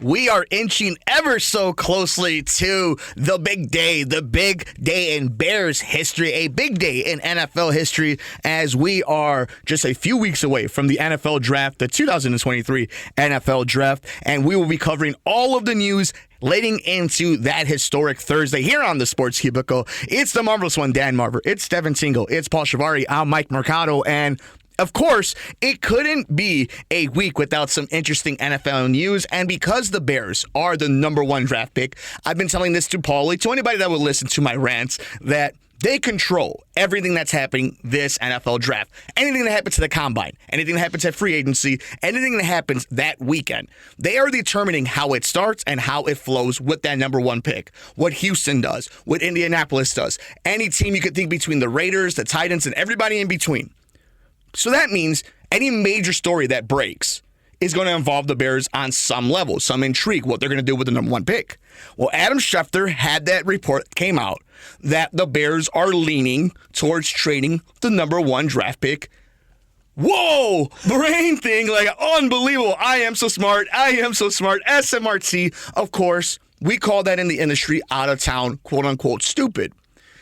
We are inching ever so closely to the big day in Bears history, a big day in NFL history, as we are just a few weeks away from the NFL draft, the 2023 NFL draft, and we will be covering all of the news leading into that historic Thursday here on the Sports Cubicle. It's the marvelous one, Dan Marver. It's Devin Tingle. It's Paul Chivari. I'm Mike Mercado, and of course, it couldn't be a week without some interesting NFL news, and because the Bears are the number one draft pick, I've been telling this to Paulie, to anybody that would listen to my rants, that they control everything that's happening this NFL draft. Anything that happens to the combine, anything that happens at free agency, anything that happens that weekend, they are determining how it starts and how it flows with that number one pick. What Houston does, what Indianapolis does, any team you could think between the Raiders, the Titans, and everybody in between. So that means any major story that breaks is going to involve the Bears on some level, some intrigue, what they're going to do with the number one pick. Well, Adam Schefter had that report came out that the Bears are leaning towards trading the number one draft pick. Whoa, brain thing, like unbelievable. I am so smart. SMRT, of course, we call that in the industry out of town, quote unquote, stupid.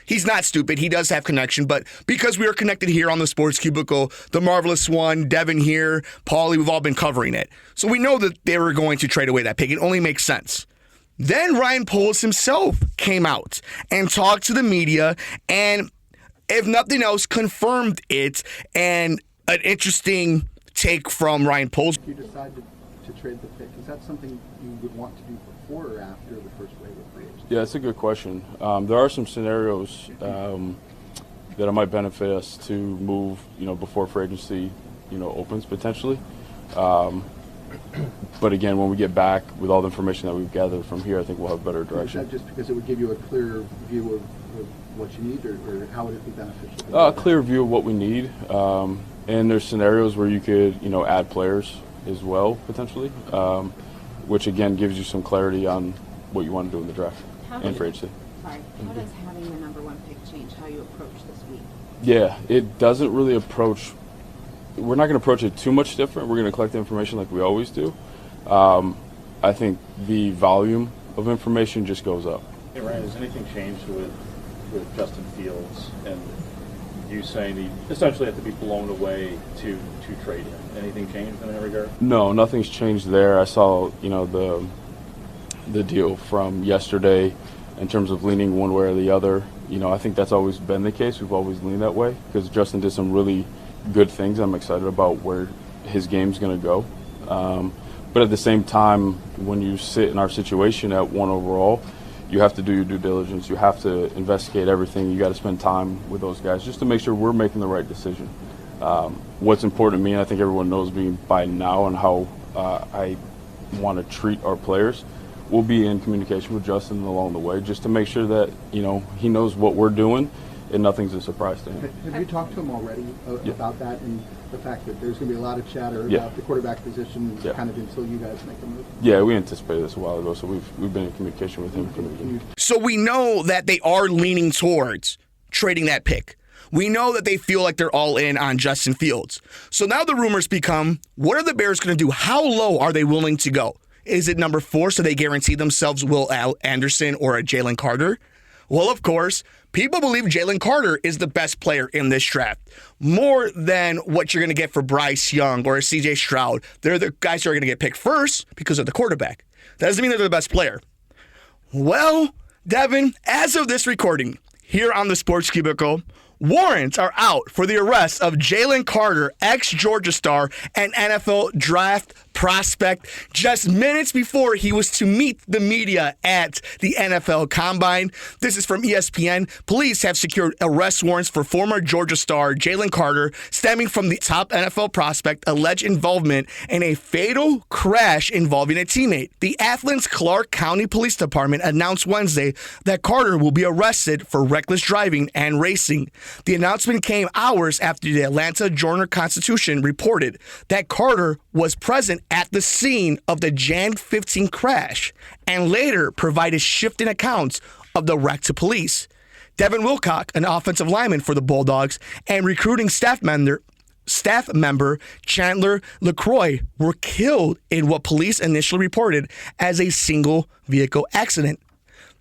He's not stupid. He does have connection, but because we are connected here on the Sports Cubicle, the marvelous one, Devin here, Paulie, we've all been covering it. So we know that they were going to trade away that pick. It only makes sense. Then Ryan Poles himself came out and talked to the media and, if nothing else, confirmed it. And an interesting take from Ryan Poles. You decided to trade the pick. Is that something you would want to do before or after the first wave of free agency? Yeah, that's a good question. There are some scenarios that it might benefit us to move, before free agency, opens potentially. But again, when we get back with all the information that we've gathered from here, I think we'll have better direction. Is that just because it would give you a clearer view of what you need, or how would it be beneficial? A clear view of what we need. And there's scenarios where you could, add players as well, potentially, which again gives you some clarity on what you want to do in the draft and free agency. How does having the number one pick change how you approach this week? Yeah, it doesn't really approach. We're not going to approach it too much different. We're going to collect the information like we always do. I think the volume of information just goes up. Hey Ryan, has anything changed with Justin Fields and you saying he essentially have to be blown away to trade him? Anything changed in that regard? No, nothing's changed there. I saw, the deal from yesterday in terms of leaning one way or the other. I think that's always been the case. We've always leaned that way because Justin did some really good things. I'm excited about where his game's going to go. But at the same time, when you sit in our situation at one overall, you have to do your due diligence. You have to investigate everything. You got to spend time with those guys just to make sure we're making the right decision. What's important to me, and I think everyone knows me by now, and how I want to treat our players, we'll be in communication with Justin along the way just to make sure that, he knows what we're doing and nothing's a surprise to him. Have you talked to him already about that and the fact that there's going to be a lot of chatter about the quarterback position kind of until you guys make a move? Yeah, we anticipated this a while ago, so we've been in communication with him from the beginning. So we know that they are leaning towards trading that pick. We know that they feel like they're all in on Justin Fields. So now the rumors become, what are the Bears going to do? How low are they willing to go? Is it number 4 so they guarantee themselves Will Anderson or a Jalen Carter? Well, of course, people believe Jalen Carter is the best player in this draft. More than what you're going to get for Bryce Young or CJ Stroud. They're the guys who are going to get picked first because of the quarterback. That doesn't mean they're the best player. Well, Devin, as of this recording, here on the Sports Cubicle, warrants are out for the arrest of Jalen Carter, ex-Georgia star and NFL draft prospect, just minutes before he was to meet the media at the NFL Combine. This is from ESPN. Police have secured arrest warrants for former Georgia star Jalen Carter, stemming from the top NFL prospect alleged involvement in a fatal crash involving a teammate. The Athens Clark County Police Department announced Wednesday that Carter will be arrested for reckless driving and racing. The announcement came hours after the Atlanta Journal-Constitution reported that Carter was present at the scene of the Jan 15 crash and later provided shifting accounts of the wreck to police. Devin Wilcock, an offensive lineman for the Bulldogs and recruiting staff member staff member Chandler LaCroix were killed in what police initially reported as a single vehicle accident.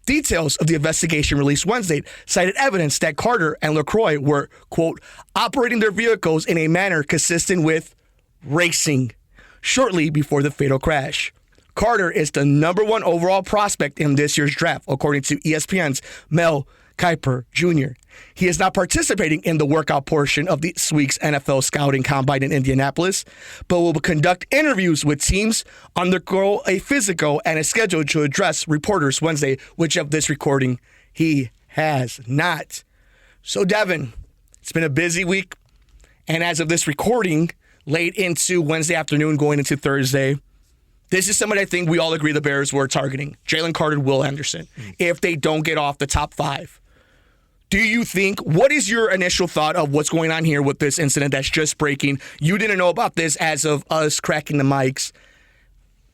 Details of the investigation released Wednesday cited evidence that Carter and LaCroix were, quote, operating their vehicles in a manner consistent with racing shortly before the fatal crash. Carter is the number 1 overall prospect in this year's draft, according to ESPN's Mel Kiper Jr. He is not participating in the workout portion of this week's NFL Scouting Combine in Indianapolis, but will conduct interviews with teams, undergo a physical, and is scheduled to address reporters Wednesday, which of this recording he has not. So, Devin, it's been a busy week, and as of this recording, late into Wednesday afternoon, going into Thursday, this is somebody I think we all agree the Bears were targeting. Jalen Carter, Will Anderson, if they don't get off the top 5. Do you think, what is your initial thought of what's going on here with this incident that's just breaking? You didn't know about this as of us cracking the mics.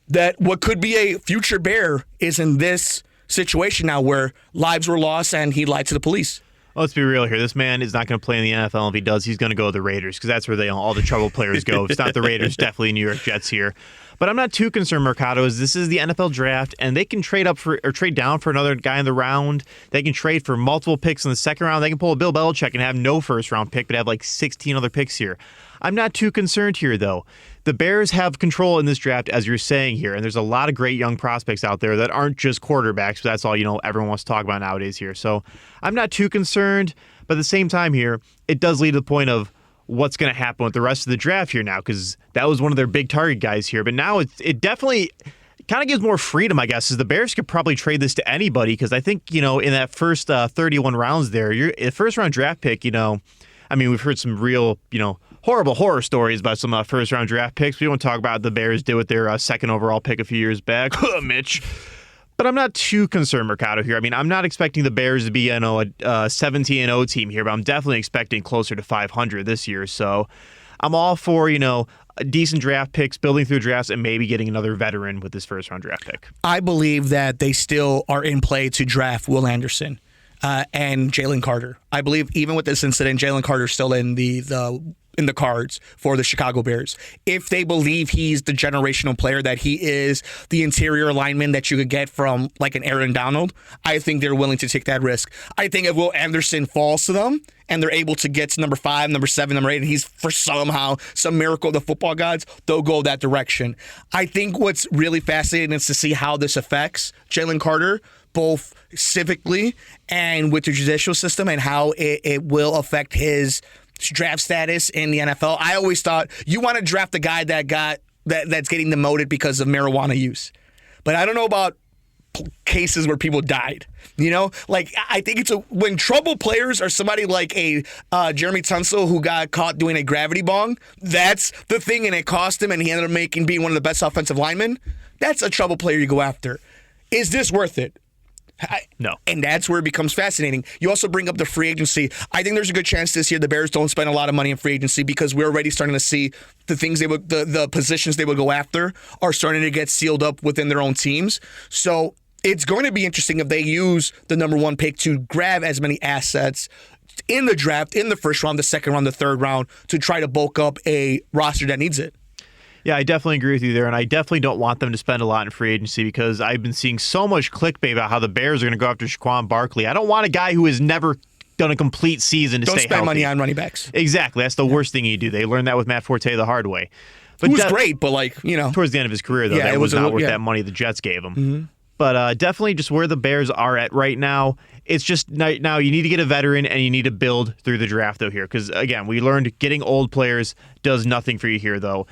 That what could be a future Bear is in this situation now where lives were lost and he lied to the police. Well, let's be real here. This man is not going to play in the NFL. If he does, he's going to go to the Raiders because that's where all the trouble players go. If it's not the Raiders, definitely New York Jets here. But I'm not too concerned, Mercado, as this is the NFL draft, and they can trade up for or trade down for another guy in the round. They can trade for multiple picks in the second round. They can pull a Bill Belichick and have no first-round pick, but have like 16 other picks here. I'm not too concerned here, though. The Bears have control in this draft, as you're saying here, and there's a lot of great young prospects out there that aren't just quarterbacks, but that's all everyone wants to talk about nowadays here. So I'm not too concerned, but at the same time here, it does lead to the point of what's going to happen with the rest of the draft here now, because that was one of their big target guys here. But now it definitely kind of gives more freedom, I guess, as the Bears could probably trade this to anybody, because I think, in that first 31 rounds there, a first-round draft pick, we've heard some real, horrible horror stories about some first-round draft picks. We won't talk about what the Bears did with their second overall pick a few years back. Mitch. But I'm not too concerned, Mercado, here. I'm not expecting the Bears to be, a 17-0 team here, but I'm definitely expecting closer to 500 this year. So I'm all for, decent draft picks, building through drafts, and maybe getting another veteran with this first-round draft pick. I believe that they still are in play to draft Will Anderson and Jalen Carter. I believe even with this incident, Jalen Carter's still in the cards for the Chicago Bears. If they believe he's the generational player that he is, the interior lineman that you could get from like an Aaron Donald, I think they're willing to take that risk. I think if Will Anderson falls to them and they're able to get to number 5, number 7, number 8, and he's for somehow, some miracle of the football gods, they'll go that direction. I think what's really fascinating is to see how this affects Jalen Carter, both civically and with the judicial system, and how it will affect his draft status in the NFL. I always thought you want to draft the guy that's getting demoted because of marijuana use. But I don't know about cases where people died. I think when trouble players are somebody like a Jeremy Tunsil who got caught doing a gravity bong, that's the thing, and it cost him, and he ended up being one of the best offensive linemen. That's a trouble player you go after. Is this worth it? No. And that's where it becomes fascinating. You also bring up the free agency. I think there's a good chance this year the Bears don't spend a lot of money in free agency because we're already starting to see the things the positions they would go after are starting to get sealed up within their own teams. So it's going to be interesting if they use the number 1 pick to grab as many assets in the draft, in the first round, the second round, the third round, to try to bulk up a roster that needs it. Yeah, I definitely agree with you there, and I definitely don't want them to spend a lot in free agency because I've been seeing so much clickbait about how the Bears are going to go after Saquon Barkley. I don't want a guy who has never done a complete season to stay healthy. Don't spend money on running backs. Exactly. That's the worst thing you do. They learned that with Matt Forte the hard way. But it was great, but towards the end of his career, though, that was not worth that money the Jets gave him. Mm-hmm. But definitely just where the Bears are at right now, it's just now you need to get a veteran and you need to build through the draft, though, here. Because, again, we learned getting old players does nothing for you here, though.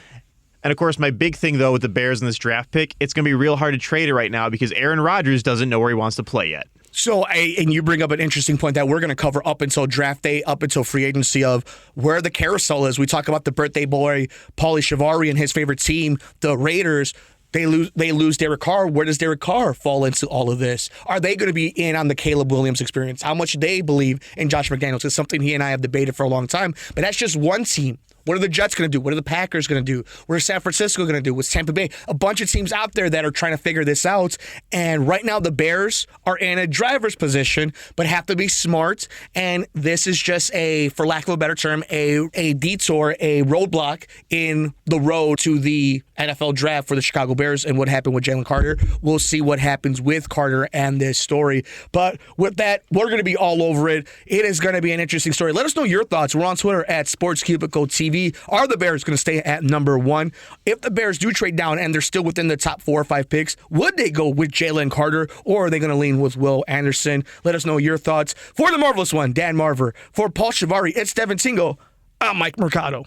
And, of course, my big thing, though, with the Bears in this draft pick, it's going to be real hard to trade it right now because Aaron Rodgers doesn't know where he wants to play yet. So, and you bring up an interesting point that we're going to cover up until draft day, up until free agency of where the carousel is. We talk about the birthday boy, Paulie Chivari, and his favorite team, the Raiders. They lose Derek Carr. Where does Derek Carr fall into all of this? Are they going to be in on the Caleb Williams experience? How much they believe in Josh McDaniels is something he and I have debated for a long time. But that's just one team. What are the Jets going to do? What are the Packers going to do? What is San Francisco going to do? What's Tampa Bay? A bunch of teams out there that are trying to figure this out. And right now, the Bears are in a driver's position, but have to be smart. And this is just for lack of a better term, a detour, a roadblock in the road to the NFL draft for the Chicago Bears and what happened with Jalen Carter. We'll see what happens with Carter and this story. But with that, we're going to be all over it. It is going to be an interesting story. Let us know your thoughts. We're on Twitter at Sports Cubicle TV. Are the Bears going to stay at number 1? If the Bears do trade down and they're still within the top 4 or 5 picks, would they go with Jalen Carter or are they going to lean with Will Anderson? Let us know your thoughts. For the Marvelous One, Dan Marver. For Paul Chivari, it's Devin Tingle. I'm Mike Mercado.